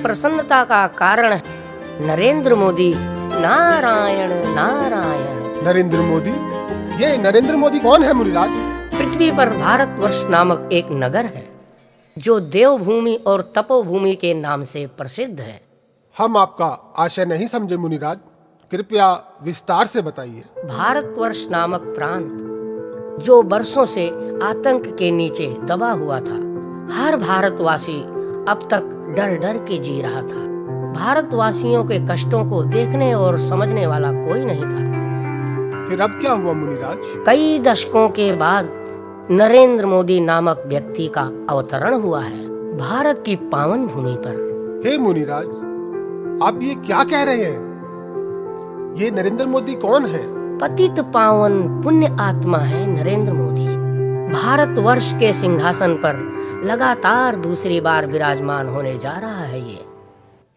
प्रसन्नता का कारण है नरेंद्र मोदी। नारायण नारायण। नरेंद्र मोदी? ये नरेंद्र मोदी कौन है मुनिराज? पृथ्वी पर भारतवर्ष नामक एक नगर है जो देवभूमि और तपोभूमि के नाम से प्रसिद्ध है। हम आपका आशय नहीं समझे मुनिराज, कृपया विस्तार से बताइए। भारतवर्ष नामक प्रांत जो वर्षों से आतंक के नीचे दबा हुआ था, हर भारतवासी अब तक डर डर के जी रहा था। भारतवासियों के कष्टों को देखने और समझने वाला कोई नहीं था। फिर अब क्या हुआ मुनिराज? कई दशकों के बाद नरेंद्र मोदी नामक व्यक्ति का अवतरण हुआ है भारत की पावन भूमि पर। हे मुनिराज, आप ये क्या कह रहे हैं? ये नरेंद्र मोदी कौन है? पतित पावन पुण्य आत्मा है नरेंद्र मोदी। भारतवर्ष के सिंहासन पर लगातार दूसरी बार विराजमान होने जा रहा है ये।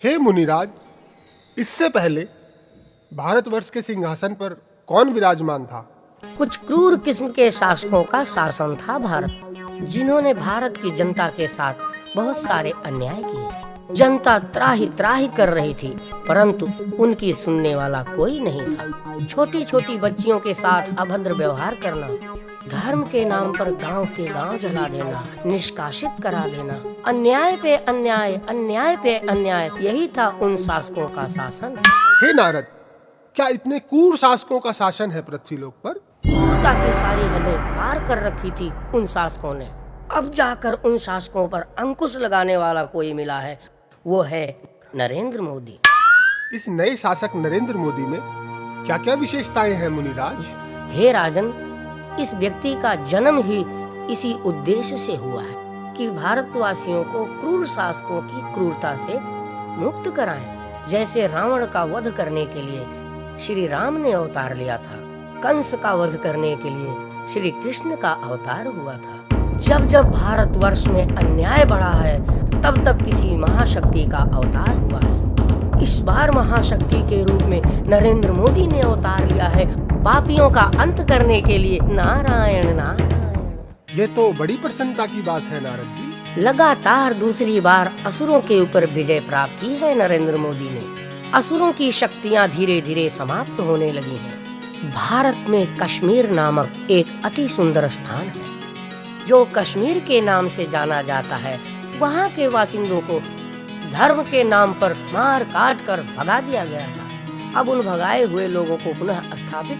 हे मुनिराज, इससे पहले भारतवर्ष के सिंहासन पर कौन विराजमान था? कुछ क्रूर किस्म के शासकों का शासन था भारत, जिन्होंने भारत की जनता के साथ बहुत सारे अन्याय किए। जनता त्राही त्राही कर रही थी, परंतु उनकी सुनने वाला कोई नहीं था। छोटी छोटी बच्चियों के साथ अभद्र व्यवहार करना, धर्म के नाम पर गांव के गांव जला देना, निष्कासित करा देना, अन्याय पे अन्याय, अन्याय पे अन्याय, यही था उन शासकों का शासन। हे नारद, क्या इतने क्रूर शासकों का शासन है पृथ्वी लोक पर? क्रूरता की सारी हदें पार कर रखी थी उन शासकों ने। अब जाकर उन शासकों पर अंकुश लगाने वाला कोई मिला है, वो है नरेंद्र मोदी। इस नए शासक नरेंद्र मोदी में क्या क्या विशेषताएं हैं मुनिराज? हे राजन, इस व्यक्ति का जन्म ही इसी उद्देश्य से हुआ है कि भारतवासियों को क्रूर शासकों की क्रूरता से मुक्त कराएं। जैसे रावण का वध करने के लिए श्री राम ने अवतार लिया था, कंस का वध करने के लिए श्री कृष्ण का अवतार हुआ था। जब जब भारतवर्ष में अन्याय बढ़ा है, तब तब किसी महाशक्ति का अवतार हुआ है। इस बार महाशक्ति के रूप में नरेंद्र मोदी ने अवतार लिया है पापियों का अंत करने के लिए। नारायण नारायण। ये तो बड़ी प्रसन्नता की बात है नारद जी। लगातार दूसरी बार असुरों के ऊपर विजय प्राप्त की है नरेंद्र मोदी ने। असुरों की शक्तियां धीरे धीरे समाप्त होने लगी हैं। भारत में कश्मीर नामक एक अति सुंदर स्थान है जो कश्मीर के नाम से जाना जाता है। वहाँ के बासिंदों को धर्म के नाम पर मार काट कर भगा दिया गया था। अब उन भगाए हुए लोगों को पुनः स्थापित